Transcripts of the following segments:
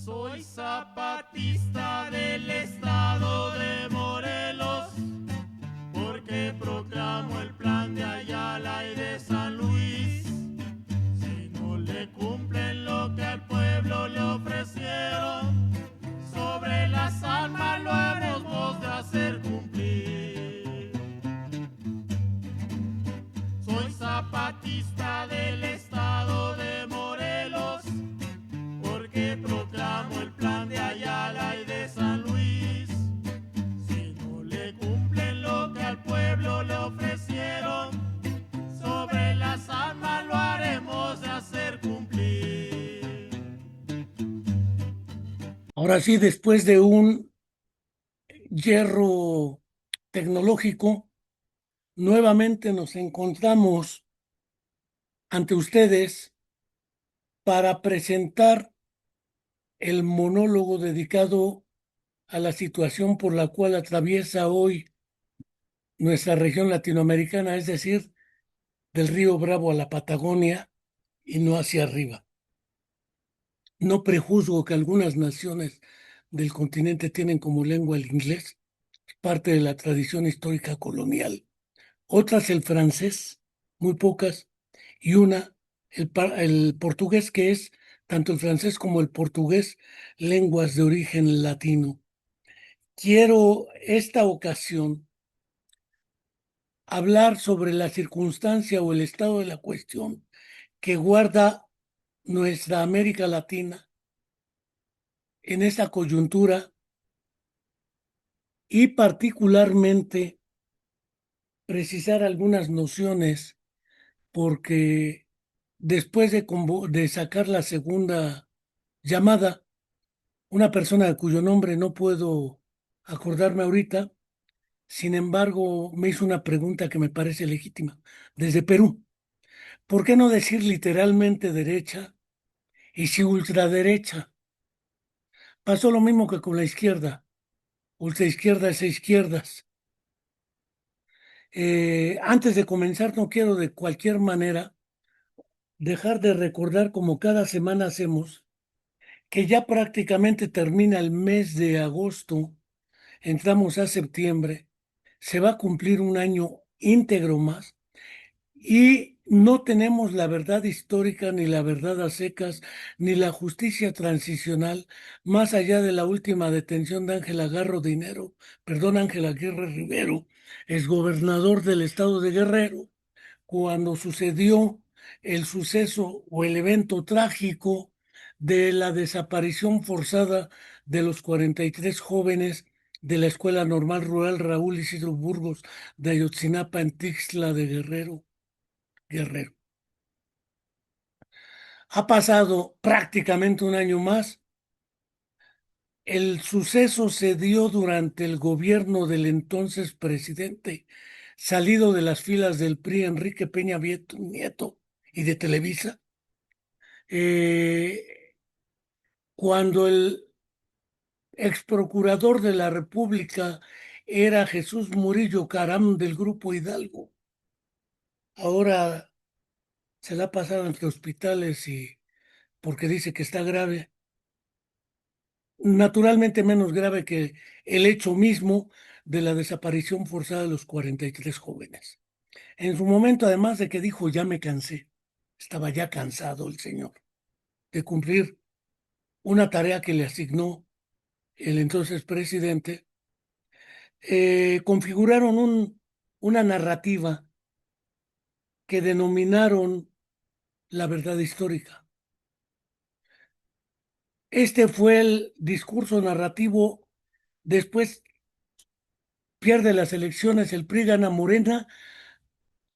Soy zapatista del estado de Morelos, porque proclamo el plan de Ayala y de San Luis. Si no le cumplen lo que al pueblo le ofrecieron, sobre las armas lo haremos de hacer cumplir. Soy zapatista del estado de Morelos, porque proclamo el plan de Ayala y de San Luis. Si no le cumplen lo que al pueblo le ofrecieron, sobre las armas lo haremos de hacer cumplir. Ahora sí, después de un hierro tecnológico, nuevamente nos encontramos ante ustedes para presentar el monólogo dedicado a la situación por la cual atraviesa hoy nuestra región latinoamericana, es decir, del río Bravo a la Patagonia y no hacia arriba. No prejuzgo que algunas naciones del continente tienen como lengua el inglés, parte de la tradición histórica colonial. Otras el francés, muy pocas, y una el portugués, que es tanto el francés como el portugués, lenguas de origen latino. Quiero esta ocasión hablar sobre la circunstancia o el estado de la cuestión que guarda nuestra América Latina en esta coyuntura y particularmente precisar algunas nociones porque después de sacar la segunda llamada, una persona de cuyo nombre no puedo acordarme ahorita, sin embargo, me hizo una pregunta que me parece legítima, desde Perú. ¿Por qué no decir literalmente derecha y si ultraderecha? Pasó lo mismo que con la izquierda. Ultraizquierdas e izquierdas. Antes de comenzar, no quiero de cualquier manera dejar de recordar, como cada semana hacemos, que ya prácticamente termina el mes de agosto, entramos a septiembre, se va a cumplir un año íntegro más y no tenemos la verdad histórica, ni la verdad a secas, ni la justicia transicional, más allá de la última detención de Ángel Aguirre Rivero, exgobernador del estado de Guerrero, cuando sucedió el suceso o el evento trágico de la desaparición forzada de los 43 jóvenes de la Escuela Normal Rural Raúl Isidro Burgos de Ayotzinapa en Tixla de Guerrero. Ha pasado prácticamente un año más. El suceso se dio durante el gobierno del entonces presidente, salido de las filas del PRI, Enrique Peña Nieto, y de Televisa, cuando el ex procurador de la República era Jesús Murillo Caram del Grupo Hidalgo. Ahora se la ha pasado entre hospitales y porque dice que está grave, naturalmente menos grave que el hecho mismo de la desaparición forzada de los 43 jóvenes. En su momento, además de que dijo, ya me cansé, estaba ya cansado el señor de cumplir una tarea que le asignó el entonces presidente, configuraron una narrativa que denominaron la verdad histórica. Este fue el discurso narrativo. Después pierde las elecciones, el PRI gana Morena.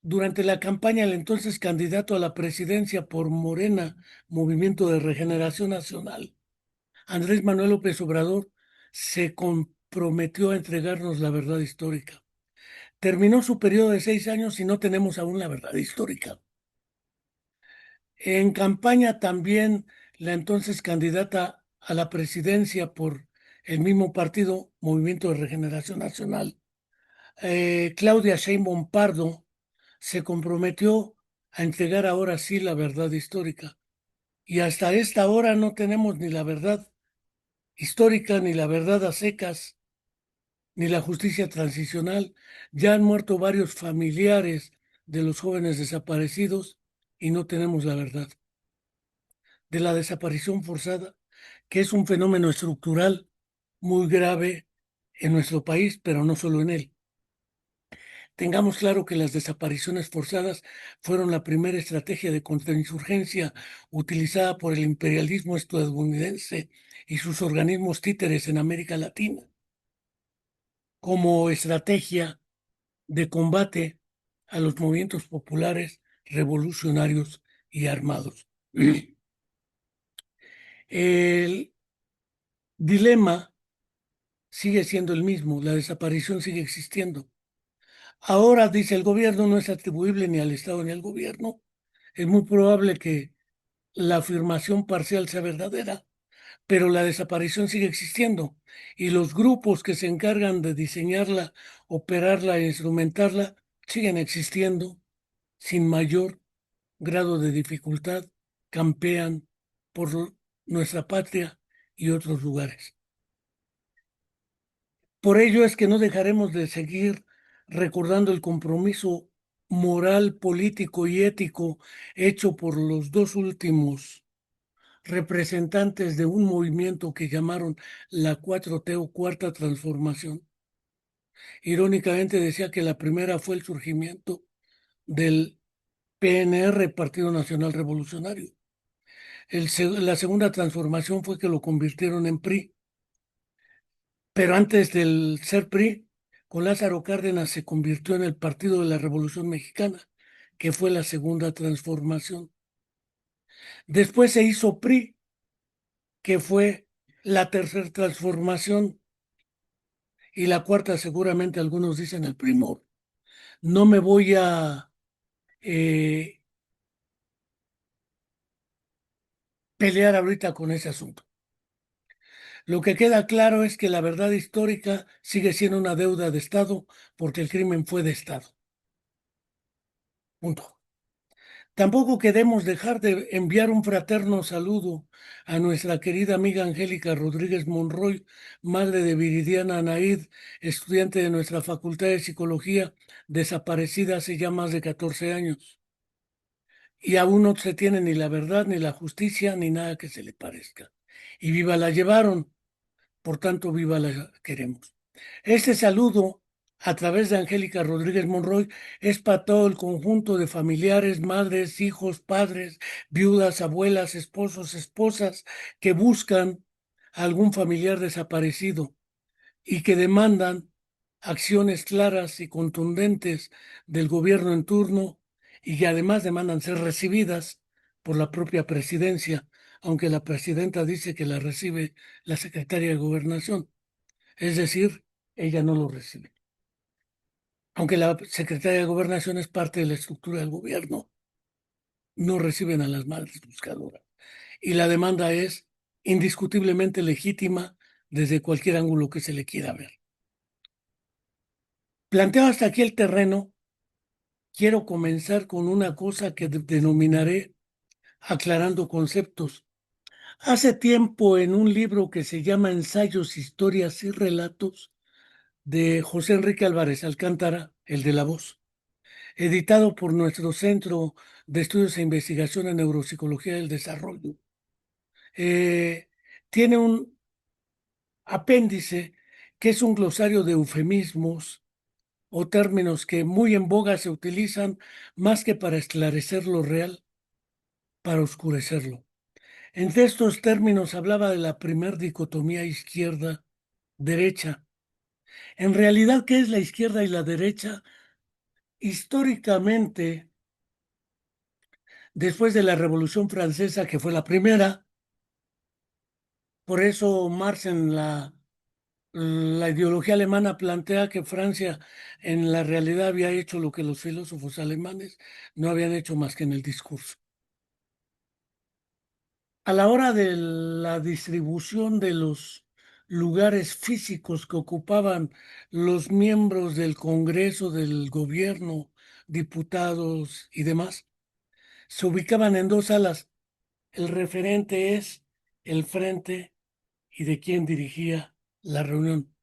Durante la campaña, el entonces candidato a la presidencia por Morena, Movimiento de Regeneración Nacional, Andrés Manuel López Obrador, se comprometió a entregarnos la verdad histórica. Terminó su periodo de 6 años y no tenemos aún la verdad histórica. En campaña también la entonces candidata a la presidencia por el mismo partido, Movimiento de Regeneración Nacional, Claudia Sheinbaum Pardo, se comprometió a entregar ahora sí la verdad histórica. Y hasta esta hora no tenemos ni la verdad histórica, ni la verdad a secas, ni la justicia transicional. Ya han muerto varios familiares de los jóvenes desaparecidos y no tenemos la verdad. De la desaparición forzada, que es un fenómeno estructural muy grave en nuestro país, pero no solo en él. Tengamos claro que las desapariciones forzadas fueron la primera estrategia de contrainsurgencia utilizada por el imperialismo estadounidense y sus organismos títeres en América Latina como estrategia de combate a los movimientos populares, revolucionarios y armados. El dilema sigue siendo el mismo, la desaparición sigue existiendo. Ahora, dice el gobierno, no es atribuible ni al Estado ni al gobierno. Es muy probable que la afirmación parcial sea verdadera, pero la desaparición sigue existiendo y los grupos que se encargan de diseñarla, operarla e instrumentarla siguen existiendo sin mayor grado de dificultad, campean por nuestra patria y otros lugares. Por ello es que no dejaremos de seguir recordando el compromiso moral, político y ético hecho por los dos últimos representantes de un movimiento que llamaron la 4T o Cuarta Transformación. Irónicamente decía que la primera fue el surgimiento del PNR, Partido Nacional Revolucionario. La segunda transformación fue que lo convirtieron en PRI. Pero antes del ser PRI, con Lázaro Cárdenas se convirtió en el Partido de la Revolución Mexicana, que fue la segunda transformación. Después se hizo PRI, que fue la tercera transformación, y la cuarta seguramente algunos dicen el primor. No me voy a eh, pelear ahorita con ese asunto. Lo que queda claro es que la verdad histórica sigue siendo una deuda de Estado porque el crimen fue de Estado. Punto. Tampoco queremos dejar de enviar un fraterno saludo a nuestra querida amiga Angélica Rodríguez Monroy, madre de Viridiana Anaid, estudiante de nuestra Facultad de Psicología, desaparecida hace ya más de 14 años. Y aún no se tiene ni la verdad, ni la justicia, ni nada que se le parezca. Y viva la llevaron, por tanto viva la queremos. Este saludo a través de Angélica Rodríguez Monroy es para todo el conjunto de familiares, madres, hijos, padres, viudas, abuelas, esposos, esposas que buscan a algún familiar desaparecido y que demandan acciones claras y contundentes del gobierno en turno y que además demandan ser recibidas por la propia presidencia, aunque la presidenta dice que la recibe la secretaria de Gobernación. Es decir, ella no lo recibe. Aunque la secretaria de Gobernación es parte de la estructura del gobierno, no reciben a las madres buscadoras. Y la demanda es indiscutiblemente legítima desde cualquier ángulo que se le quiera ver. Planteo hasta aquí el terreno. Quiero comenzar con una cosa que denominaré aclarando conceptos. Hace tiempo, en un libro que se llama Ensayos, Historias y Relatos, de José Enrique Álvarez Alcántara, el de la voz, editado por nuestro Centro de Estudios e Investigación en Neuropsicología del Desarrollo, eh, tiene un apéndice que es un glosario de eufemismos o términos que muy en boga se utilizan más que para esclarecer lo real, para oscurecerlo. Entre estos términos hablaba de la primer dicotomía izquierda-derecha. En realidad, ¿qué es la izquierda y la derecha? Históricamente, después de la Revolución Francesa, que fue la primera, por eso Marx en la ideología alemana plantea que Francia en la realidad había hecho lo que los filósofos alemanes no habían hecho más que en el discurso. A la hora de la distribución de los lugares físicos que ocupaban los miembros del Congreso, del gobierno, diputados y demás, se ubicaban en dos salas. El referente es el frente y de quién dirigía la reunión.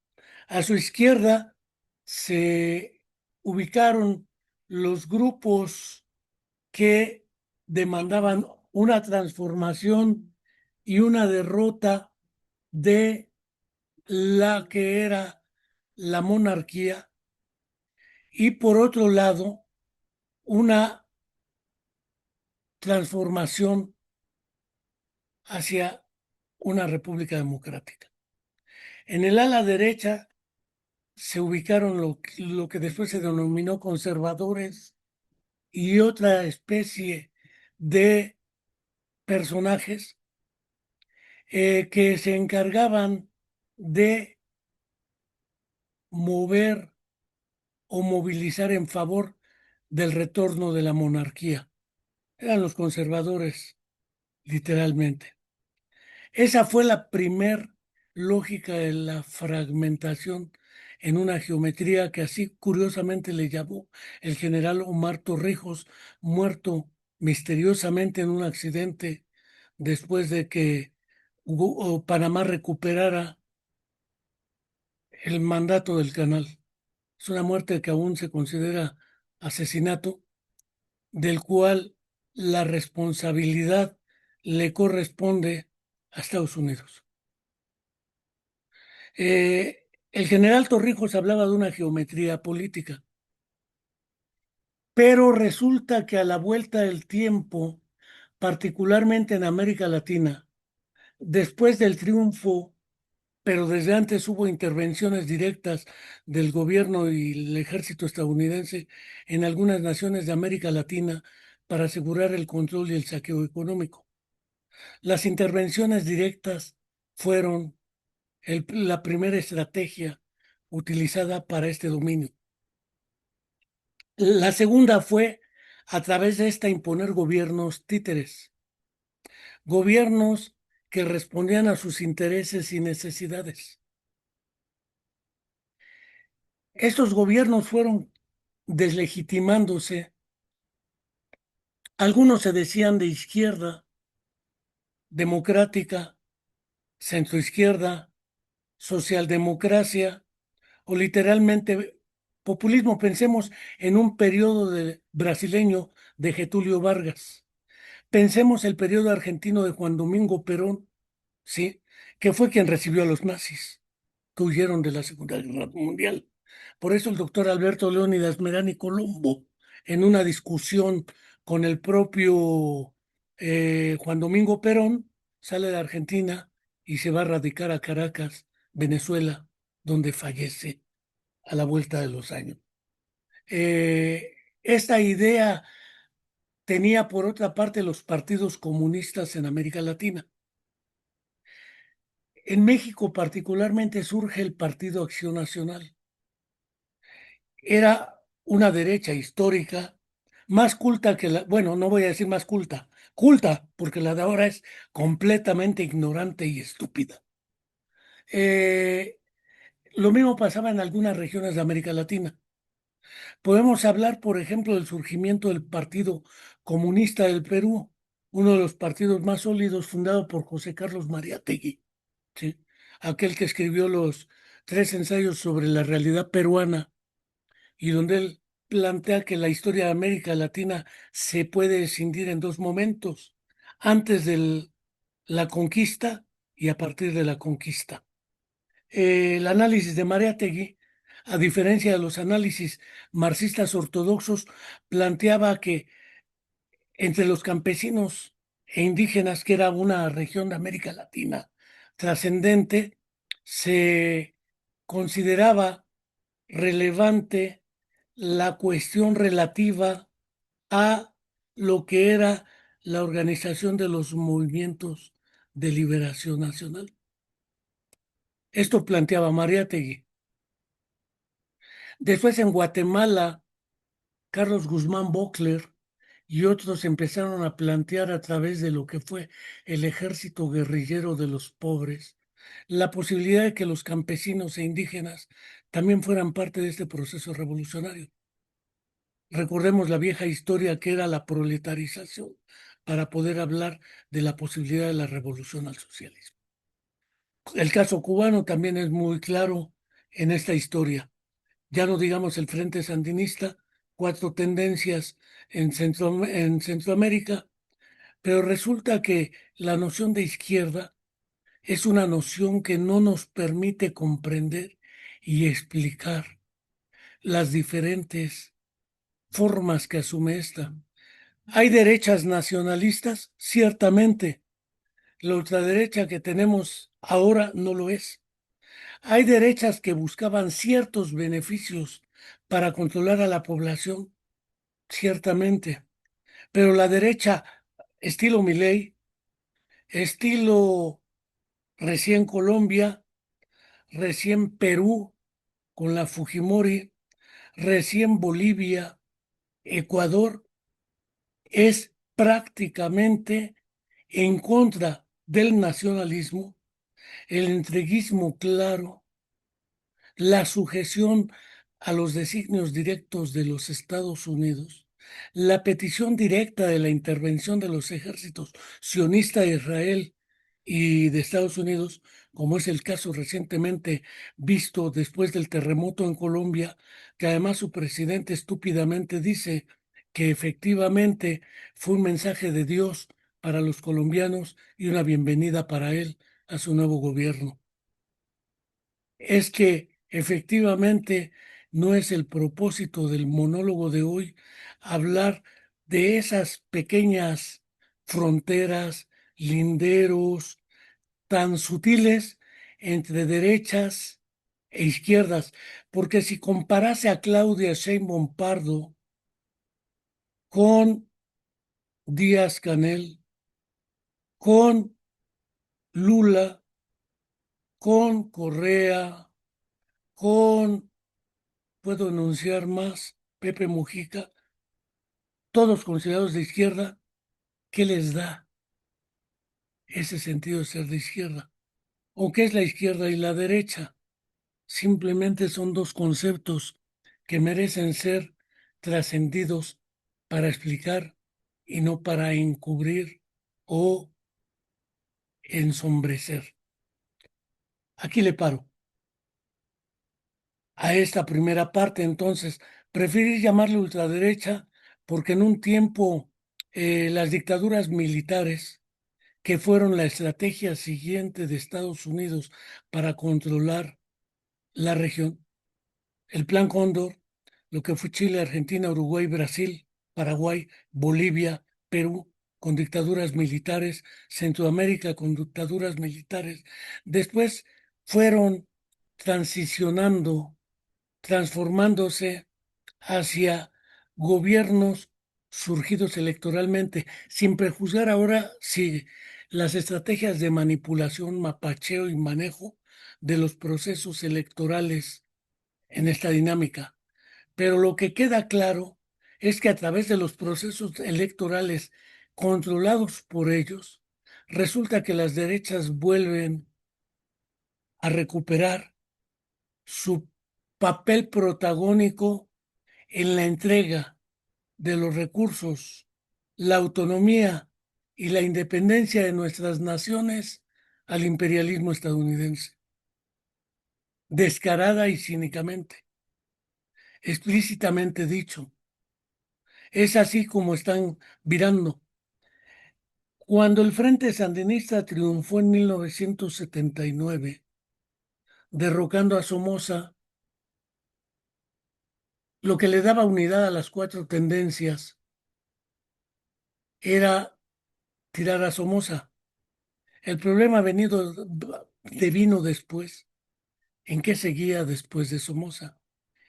A su izquierda se ubicaron los grupos que demandaban una transformación y una derrota de la que era la monarquía, y por otro lado una transformación hacia una república democrática. En el ala derecha se ubicaron lo que después se denominó conservadores y otra especie de personajes que se encargaban de mover o movilizar en favor del retorno de la monarquía. Eran los conservadores, literalmente. Esa fue la primer lógica de la fragmentación en una geometría que así curiosamente le llamó el general Omar Torrijos, muerto misteriosamente en un accidente después de que Panamá recuperara el mandato del canal. Es una muerte que aún se considera asesinato, del cual la responsabilidad le corresponde a Estados Unidos. El general Torrijos hablaba de una geometría política, pero resulta que a la vuelta del tiempo, particularmente en América Latina, después del triunfo, pero desde antes hubo intervenciones directas del gobierno y el ejército estadounidense en algunas naciones de América Latina para asegurar el control y el saqueo económico. Las intervenciones directas fueron la primera estrategia utilizada para este dominio. La segunda fue a través de esta imponer gobiernos títeres, gobiernos que respondían a sus intereses y necesidades. Estos gobiernos fueron deslegitimándose. Algunos se decían de izquierda, democrática, centroizquierda, socialdemocracia o literalmente populismo. Pensemos en un periodo brasileño de Getúlio Vargas. Pensemos el periodo argentino de Juan Domingo Perón, ¿sí? Que fue quien recibió a los nazis que huyeron de la Segunda Guerra Mundial. Por eso el doctor Alberto Leónidas Merani Colombo, en una discusión con el propio Juan Domingo Perón, sale de Argentina y se va a radicar a Caracas, Venezuela, donde fallece a la vuelta de los años. Eh, Esta idea tenía por otra parte los partidos comunistas en América Latina. En México particularmente surge el Partido Acción Nacional. Era una derecha histórica, más culta que la, bueno, no voy a decir más culta, culta, porque la de ahora es completamente ignorante y estúpida. Eh, lo mismo pasaba en algunas regiones de América Latina. Podemos hablar, por ejemplo, del surgimiento del Partido Comunista del Perú, uno de los partidos más sólidos fundado por José Carlos Mariátegui, ¿sí? Aquel que escribió los 3 ensayos sobre la realidad peruana y donde él plantea que la historia de América Latina se puede escindir en dos momentos, antes de la conquista y a partir de la conquista. El análisis de Mariátegui, a diferencia de los análisis marxistas ortodoxos, planteaba que entre los campesinos e indígenas, que era una región de América Latina trascendente, se consideraba relevante la cuestión relativa a lo que era la organización de los movimientos de liberación nacional. Esto planteaba Mariátegui. Después en Guatemala, Carlos Guzmán Bockler y otros empezaron a plantear a través de lo que fue el ejército guerrillero de los pobres la posibilidad de que los campesinos e indígenas también fueran parte de este proceso revolucionario. Recordemos la vieja historia que era la proletarización para poder hablar de la posibilidad de la revolución al socialismo. El caso cubano también es muy claro en esta historia. Ya no digamos el Frente Sandinista, cuatro tendencias en Centroamérica, pero resulta que la noción de izquierda es una noción que no nos permite comprender y explicar las diferentes formas que asume esta. ¿Hay derechas nacionalistas? Ciertamente. La ultraderecha que tenemos ahora no lo es. Hay derechas que buscaban ciertos beneficios para controlar a la población, ciertamente. Pero la derecha, estilo Milei, estilo recién Colombia, recién Perú con la Fujimori, recién Bolivia, Ecuador, es prácticamente en contra del nacionalismo, el entreguismo claro, la sujeción a los designios directos de los Estados Unidos, la petición directa de la intervención de los ejércitos sionista de Israel y de Estados Unidos, como es el caso recientemente visto después del terremoto en Colombia, que además su presidente estúpidamente dice que efectivamente fue un mensaje de Dios para los colombianos y una bienvenida para él a su nuevo gobierno. Es que efectivamente no es el propósito del monólogo de hoy hablar de esas pequeñas fronteras, linderos tan sutiles entre derechas e izquierdas, porque si comparase a Claudia Sheinbaum Pardo con Díaz Canel, con Lula, con Correa, con, puedo enunciar más, Pepe Mujica, todos considerados de izquierda, ¿qué les da ese sentido de ser de izquierda? ¿O qué es la izquierda y la derecha? Simplemente son dos conceptos que merecen ser trascendidos para explicar y no para encubrir o ensombrecer. Aquí le paro. A esta primera parte, entonces, preferí llamarle ultraderecha porque en un tiempo las dictaduras militares que fueron la estrategia siguiente de Estados Unidos para controlar la región. El Plan Cóndor, lo que fue Chile, Argentina, Uruguay, Brasil, Paraguay, Bolivia, Perú, con dictaduras militares, Centroamérica con dictaduras militares. Después fueron transicionando, transformándose hacia gobiernos surgidos electoralmente, sin prejuzgar ahora si las estrategias de manipulación, mapacheo y manejo de los procesos electorales en esta dinámica. Pero lo que queda claro es que a través de los procesos electorales controlados por ellos, resulta que las derechas vuelven a recuperar su papel protagónico en la entrega de los recursos, la autonomía y la independencia de nuestras naciones al imperialismo estadounidense, descarada y cínicamente, explícitamente dicho. Es así como están virando. Cuando el Frente Sandinista triunfó en 1979, derrocando a Somoza, lo que le daba unidad a las cuatro tendencias era tirar a Somoza. El problema venido de vino después, en qué seguía después de Somoza.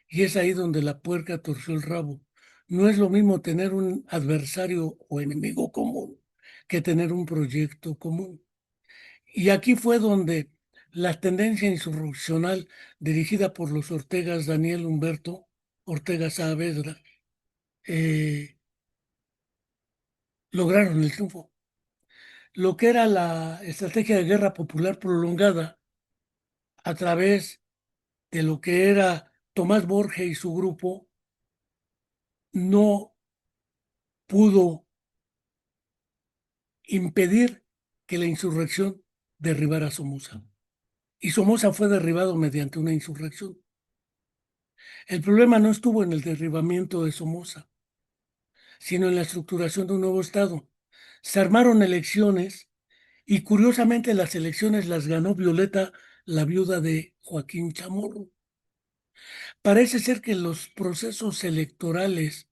Y es ahí donde la puerca torció el rabo. No es lo mismo tener un adversario o enemigo común que tener un proyecto común. Y aquí fue donde la tendencia insurreccional dirigida por los Ortegas Daniel Humberto Ortega Saavedra lograron el triunfo. Lo que era la estrategia de guerra popular prolongada a través de lo que era Tomás Borges y su grupo no pudo impedir que la insurrección derribara a Somoza. y Somoza fue derribado mediante una insurrección. El problema no estuvo en el derribamiento de Somoza, sino en la estructuración de un nuevo Estado. Se armaron elecciones y curiosamente las elecciones las ganó Violeta, la viuda de Joaquín Chamorro. Parece ser que los procesos electorales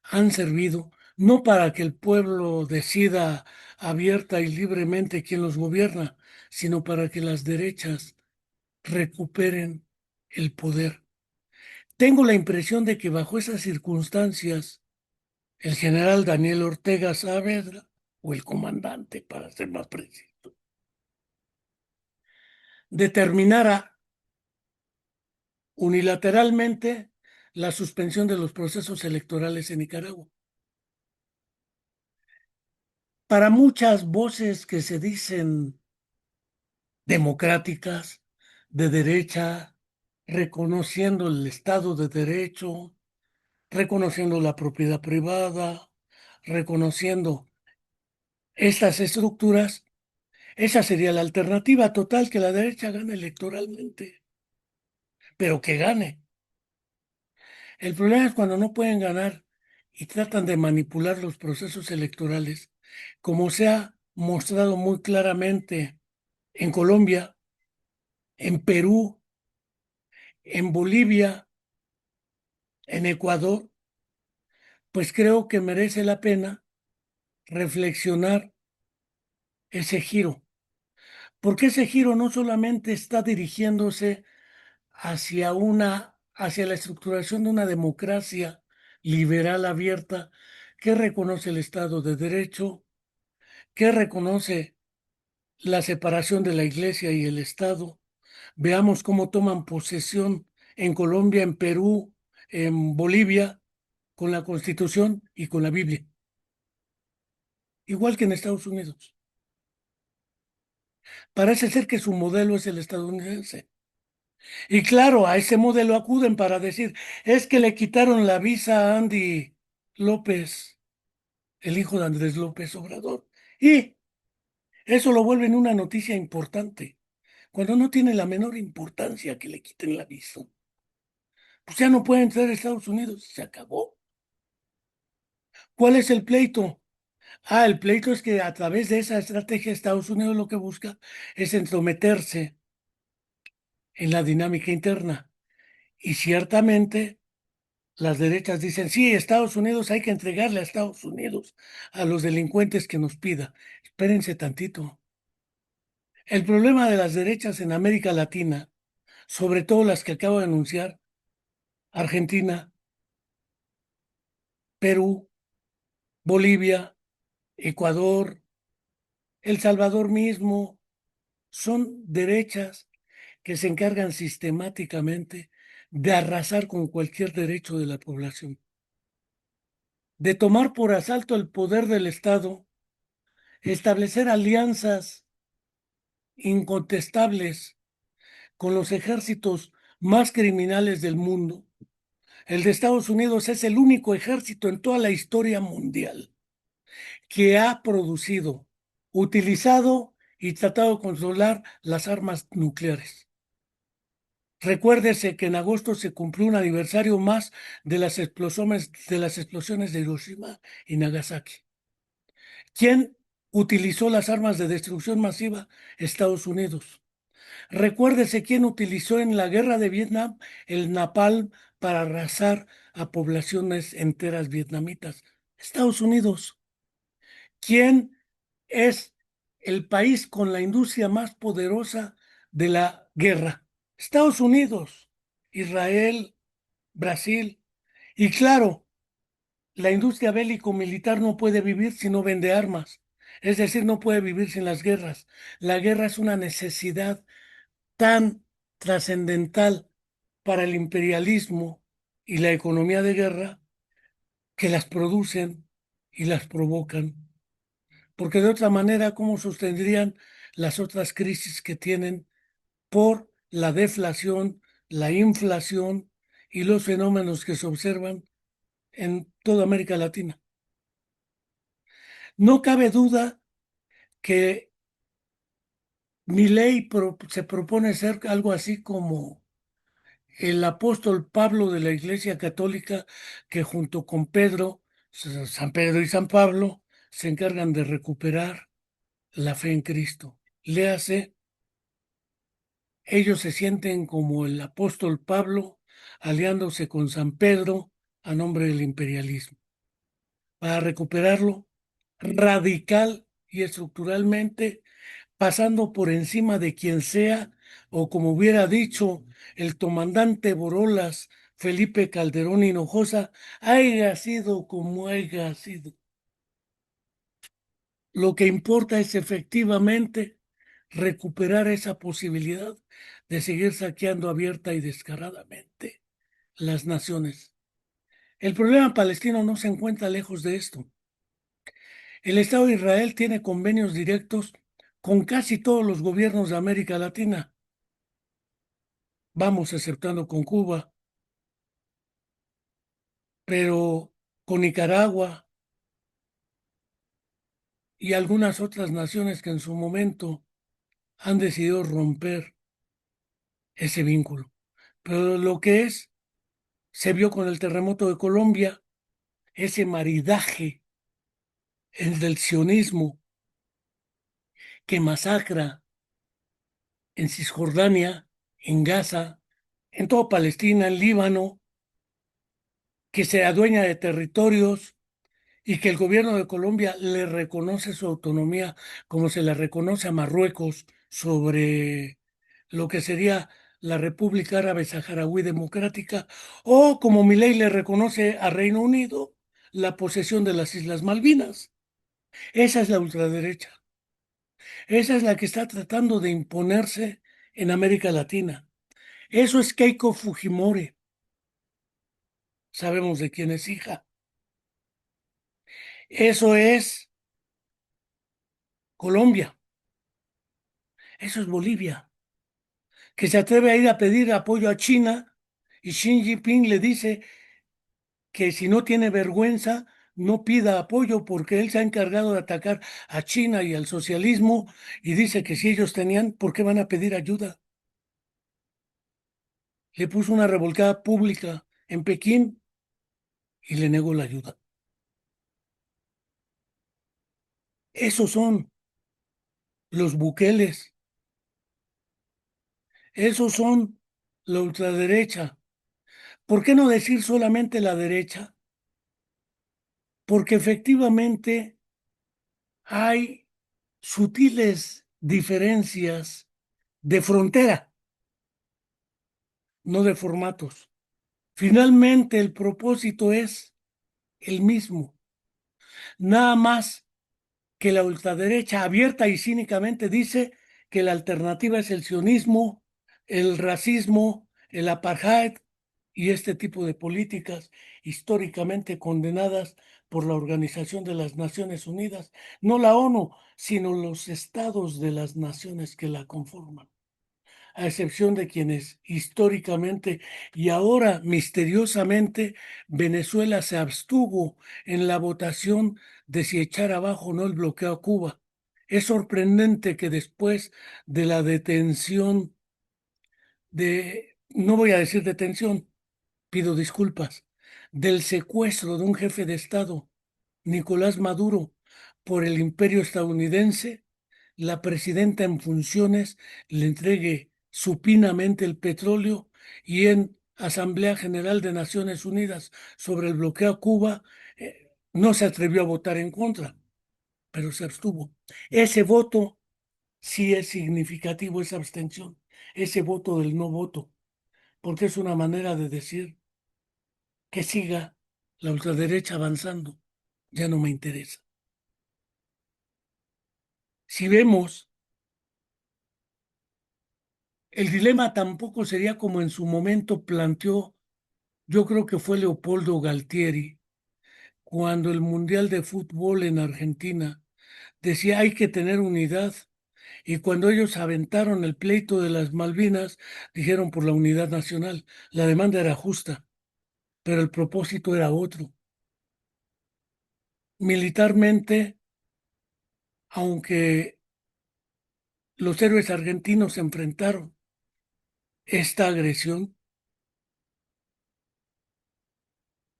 han servido no para que el pueblo decida abierta y libremente quién los gobierna, sino para que las derechas recuperen el poder. Tengo la impresión de que bajo esas circunstancias, el general Daniel Ortega Saavedra, o el comandante, para ser más preciso, determinara unilateralmente la suspensión de los procesos electorales en Nicaragua. Para muchas voces que se dicen democráticas, de derecha, reconociendo el Estado de Derecho, reconociendo la propiedad privada, reconociendo estas estructuras, esa sería la alternativa total, que la derecha gane electoralmente, pero que gane. El problema es cuando no pueden ganar y tratan de manipular los procesos electorales, como se ha mostrado muy claramente en Colombia, en Perú, en Bolivia, en Ecuador. Pues creo que merece la pena reflexionar ese giro, porque ese giro no solamente está dirigiéndose hacia la estructuración de una democracia liberal abierta que reconoce el Estado de Derecho, que reconoce la separación de la Iglesia y el Estado. Veamos cómo toman posesión en Colombia, en Perú, en Bolivia, con la Constitución y con la Biblia, igual que en Estados Unidos. Parece ser que su modelo es el estadounidense. Y claro, a ese modelo acuden para decir, es que le quitaron la visa a Andy López, el hijo de Andrés López Obrador. Y eso lo vuelve en una noticia importante, cuando no tiene la menor importancia que le quiten la visa. Pues ya no puede entrar a Estados Unidos, se acabó. ¿Cuál es el pleito? El pleito es que a través de esa estrategia Estados Unidos lo que busca es entrometerse en la dinámica interna. Y ciertamente las derechas dicen, sí, Estados Unidos, hay que entregarle a Estados Unidos a los delincuentes que nos pida. Espérense tantito. El problema de las derechas en América Latina, sobre todo las que acabo de anunciar, Argentina, Perú, Bolivia, Ecuador, El Salvador mismo, son derechas que se encargan sistemáticamente de arrasar con cualquier derecho de la población, de tomar por asalto el poder del Estado, establecer alianzas incontestables con los ejércitos más criminales del mundo. El de Estados Unidos es el único ejército en toda la historia mundial que ha producido, utilizado y tratado de controlar las armas nucleares. Recuérdese que en agosto se cumplió un aniversario más de las explosiones de Hiroshima y Nagasaki. ¿Quién utilizó las armas de destrucción masiva? Estados Unidos. Recuérdese quién utilizó en la guerra de Vietnam el napalm para arrasar a poblaciones enteras vietnamitas. Estados Unidos. ¿Quién es el país con la industria más poderosa de la guerra? Estados Unidos, Israel, Brasil. Y claro, la industria bélico-militar no puede vivir si no vende armas. Es decir, no puede vivir sin las guerras. La guerra es una necesidad tan trascendental para el imperialismo y la economía de guerra que las producen y las provocan. Porque de otra manera, ¿cómo sostendrían las otras crisis que tienen por la deflación, la inflación y los fenómenos que se observan en toda América Latina? No cabe duda que Milei se propone ser algo así como el apóstol Pablo de la Iglesia Católica, que junto con Pedro, San Pedro y San Pablo, se encargan de recuperar la fe en Cristo. Léase, ellos se sienten como el apóstol Pablo aliándose con San Pedro a nombre del imperialismo, para recuperarlo radical y estructuralmente, pasando por encima de quien sea, o como hubiera dicho el comandante Borolas, Felipe Calderón Hinojosa, haya sido como haya sido. Lo que importa es efectivamente recuperar esa posibilidad de seguir saqueando abierta y descaradamente las naciones. El problema palestino no se encuentra lejos de esto. El Estado de Israel tiene convenios directos con casi todos los gobiernos de América Latina, vamos exceptuando con Cuba, pero con Nicaragua y algunas otras naciones que en su momento han decidido romper ese vínculo. Pero lo que se vio con el terremoto de Colombia, ese maridaje, el del sionismo que masacra en Cisjordania, en Gaza, en toda Palestina, en Líbano, que se adueña de territorios y que el gobierno de Colombia le reconoce su autonomía como se la reconoce a Marruecos sobre lo que sería la República Árabe Saharaui Democrática, o como Milei le reconoce a Reino Unido la posesión de las Islas Malvinas. Esa es la ultraderecha. Esa es la que está tratando de imponerse en América Latina. Eso es Keiko Fujimori. Sabemos de quién es hija. Eso es Colombia. Eso es Bolivia, que se atreve a ir a pedir apoyo a China y Xi Jinping le dice que si no tiene vergüenza, no pida apoyo porque él se ha encargado de atacar a China y al socialismo y dice que si ellos tenían, ¿por qué van a pedir ayuda? Le puso una revolcada pública en Pekín y le negó la ayuda. Esos son los buqueles, esos son la ultraderecha. ¿Por qué no decir solamente la derecha? Porque efectivamente hay sutiles diferencias de frontera, no de formatos. Finalmente, el propósito es el mismo, nada más que la ultraderecha abierta y cínicamente dice que la alternativa es el sionismo, el racismo, el apartheid y este tipo de políticas históricamente condenadas por la Organización de las Naciones Unidas, no la ONU, sino los estados de las naciones que la conforman, a excepción de quienes históricamente y ahora misteriosamente Venezuela se abstuvo en la votación de si echar abajo o no el bloqueo a Cuba. Es sorprendente que después de la detención no voy a decir detención, pido disculpas, del secuestro de un jefe de Estado, Nicolás Maduro, por el imperio estadounidense, la presidenta en funciones le entregue supinamente el petróleo y en Asamblea General de Naciones Unidas sobre el bloqueo a Cuba, no se atrevió a votar en contra, pero se abstuvo. Ese voto sí es significativo, esa abstención, ese voto del no voto, porque es una manera de decir que siga la ultraderecha avanzando, ya no me interesa. Si vemos, el dilema tampoco sería como en su momento planteó, yo creo que fue Leopoldo Galtieri, cuando el Mundial de Fútbol en Argentina decía hay que tener unidad, y cuando ellos aventaron el pleito de las Malvinas, dijeron por la unidad nacional. La demanda era justa, pero el propósito era otro. Militarmente, aunque los héroes argentinos enfrentaron esta agresión,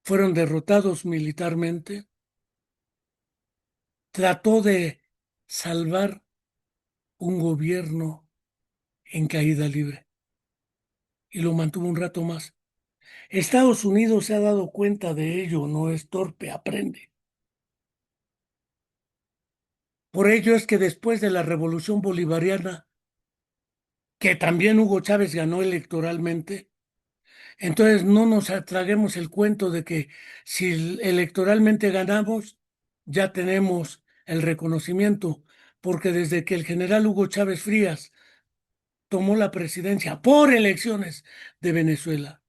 fueron derrotados militarmente, trató de salvar un gobierno en caída libre y lo mantuvo un rato más. Estados Unidos se ha dado cuenta de ello, no es torpe, aprende. Por ello es que después de la Revolución Bolivariana, que también Hugo Chávez ganó electoralmente, entonces no nos traguemos el cuento de que si electoralmente ganamos, ya tenemos el reconocimiento, porque desde que el general Hugo Chávez Frías tomó la presidencia por elecciones de Venezuela,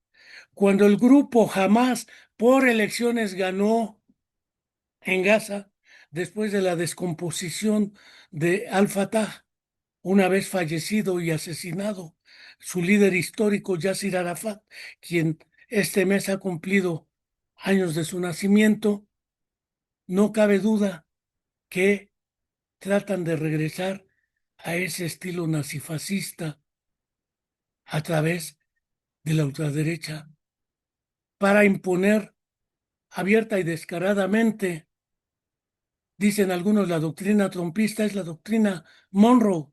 cuando el grupo Hamás por elecciones ganó en Gaza, después de la descomposición de Al-Fatah, una vez fallecido y asesinado su líder histórico Yasir Arafat, quien este mes ha cumplido años de su nacimiento, no cabe duda que tratan de regresar a ese estilo nazifascista a través de la ultraderecha para imponer abierta y descaradamente, dicen algunos, la doctrina trumpista es la doctrina Monroe,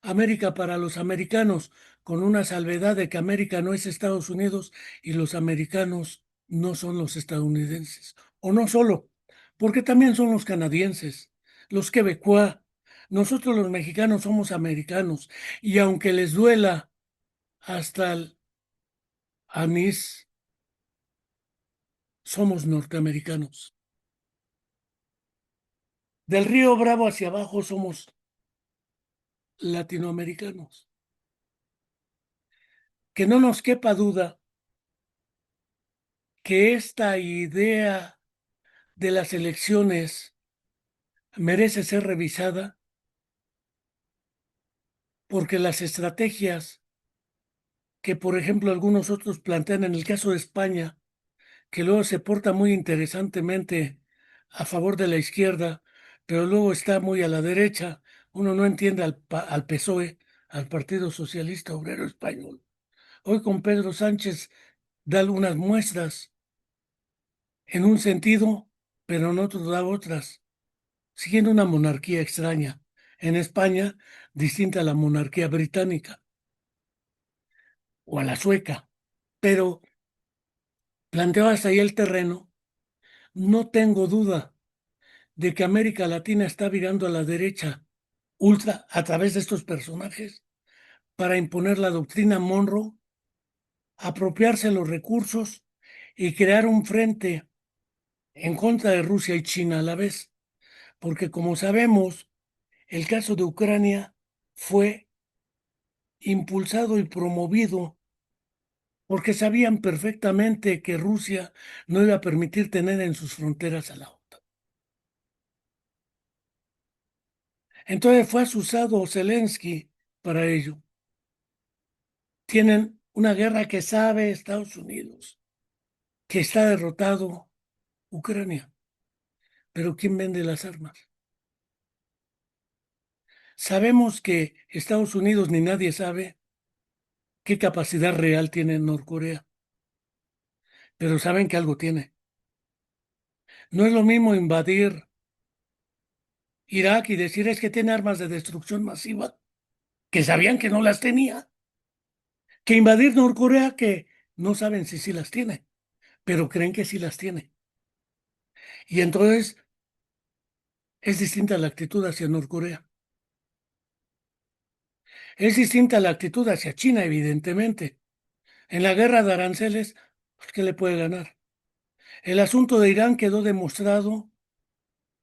América para los americanos, con una salvedad de que América no es Estados Unidos y los americanos no son los estadounidenses. O no solo, porque también son los canadienses, los quebecois. Nosotros los mexicanos somos americanos y aunque les duela hasta el anís, somos norteamericanos. Del río Bravo hacia abajo somos latinoamericanos. Que no nos quepa duda que esta idea de las elecciones merece ser revisada porque las estrategias que, por ejemplo, algunos otros plantean en el caso de España, que luego se porta muy interesantemente a favor de la izquierda, pero luego está muy a la derecha, uno no entiende al PSOE, al Partido Socialista Obrero Español. Hoy con Pedro Sánchez da algunas muestras en un sentido, pero en otro da otras, siguiendo una monarquía extraña. En España, distinta a la monarquía británica o a la sueca. Pero planteado hasta ahí el terreno, no tengo duda de que América Latina está virando a la derecha ultra a través de estos personajes para imponer la doctrina Monroe, apropiarse los recursos y crear un frente en contra de Rusia y China a la vez. Porque como sabemos, el caso de Ucrania fue impulsado y promovido porque sabían perfectamente que Rusia no iba a permitir tener en sus fronteras a la OTAN. Entonces fue asusado Zelensky para ello. Tienen una guerra que sabe Estados Unidos, que está derrotado Ucrania, pero ¿quién vende las armas? Sabemos que Estados Unidos ni nadie sabe qué capacidad real tiene Norcorea, pero saben que algo tiene. No es lo mismo invadir Irak y decir es que tiene armas de destrucción masiva, que sabían que no las tenía, que invadir Norcorea, que no saben si sí las tiene, pero creen que sí las tiene. Y entonces es distinta la actitud hacia Norcorea. Es distinta la actitud hacia China, evidentemente. En la guerra de aranceles, pues, ¿qué le puede ganar? El asunto de Irán quedó demostrado,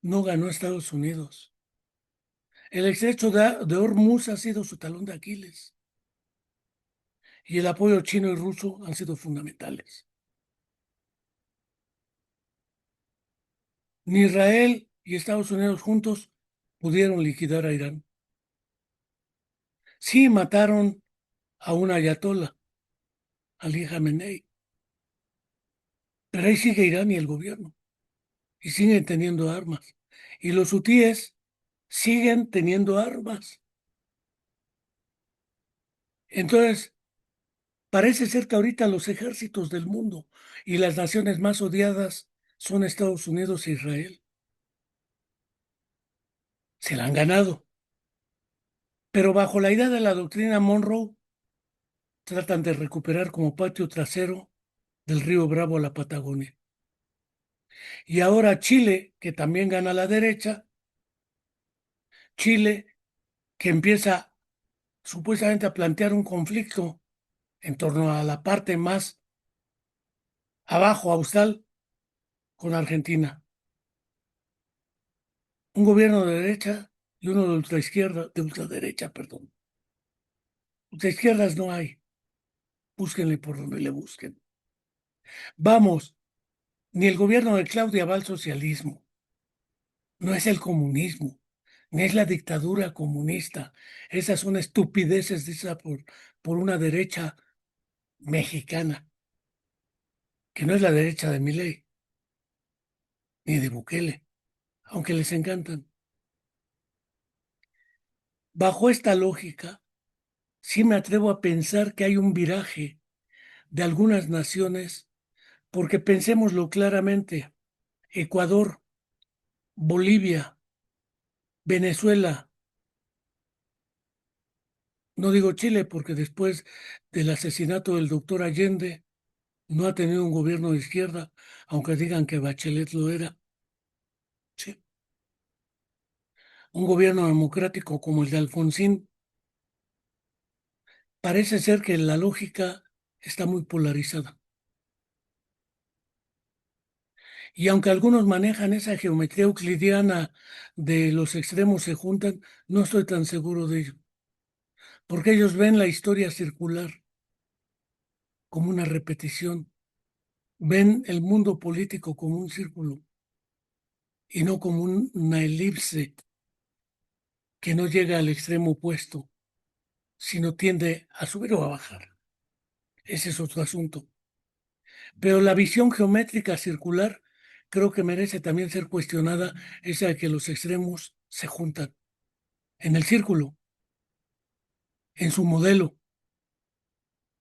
no ganó Estados Unidos. El estrecho de Hormuz ha sido su talón de Aquiles y el apoyo chino y ruso han sido fundamentales. Ni Israel y Estados Unidos juntos pudieron liquidar a Irán. Sí mataron a un ayatollah, Ali Khamenei, pero ahí sigue Irán y el gobierno, y siguen teniendo armas. Y los hutíes siguen teniendo armas. Entonces, parece ser que ahorita los ejércitos del mundo y las naciones más odiadas son Estados Unidos e Israel. Se la han ganado. Pero bajo la idea de la doctrina Monroe, tratan de recuperar como patio trasero del río Bravo a la Patagonia. Y ahora Chile, que también gana a la derecha, Chile, que empieza supuestamente a plantear un conflicto en torno a la parte más abajo, austral, con Argentina. Un gobierno de derecha y uno de ultraizquierda, de ultraderecha, perdón. Ultraizquierdas no hay. Búsquenle por donde le busquen. Vamos, ni el gobierno de Claudia va al socialismo. No es el comunismo, ni es la dictadura comunista. Esas son estupideces dichas por una derecha mexicana, que no es la derecha de Milei, ni de Bukele, aunque les encantan. Bajo esta lógica, sí me atrevo a pensar que hay un viraje de algunas naciones, porque pensémoslo claramente, Ecuador, Bolivia, Venezuela, no digo Chile, porque después del asesinato del doctor Allende, no ha tenido un gobierno de izquierda, aunque digan que Bachelet lo era. Sí. Un gobierno democrático como el de Alfonsín, parece ser que la lógica está muy polarizada. Y aunque algunos manejan esa geometría euclidiana de los extremos se juntan, no estoy tan seguro de ello, porque ellos ven la historia circular como una repetición, ven el mundo político como un círculo y no como una elipse que no llega al extremo opuesto, sino tiende a subir o a bajar. Ese es otro asunto. Pero la visión geométrica circular creo que merece también ser cuestionada, esa de que los extremos se juntan en el círculo, en su modelo,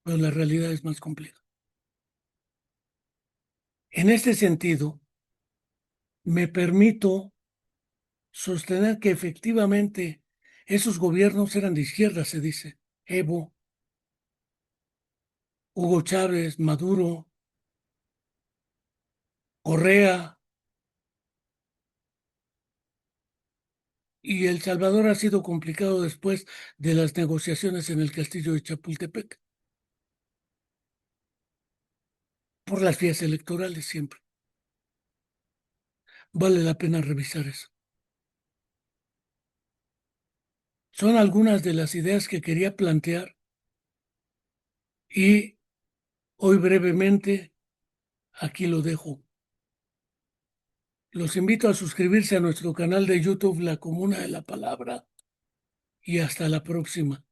pero la realidad es más compleja. En este sentido, me permito sostener que efectivamente esos gobiernos eran de izquierda, se dice. Evo, Hugo Chávez, Maduro, Correa, y El Salvador ha sido complicado después de las negociaciones en el castillo de Chapultepec, por las vías electorales siempre. Vale la pena revisar eso. Son algunas de las ideas que quería plantear y hoy brevemente aquí lo dejo. Los invito a suscribirse a nuestro canal de YouTube La Comuna de la Palabra y hasta la próxima.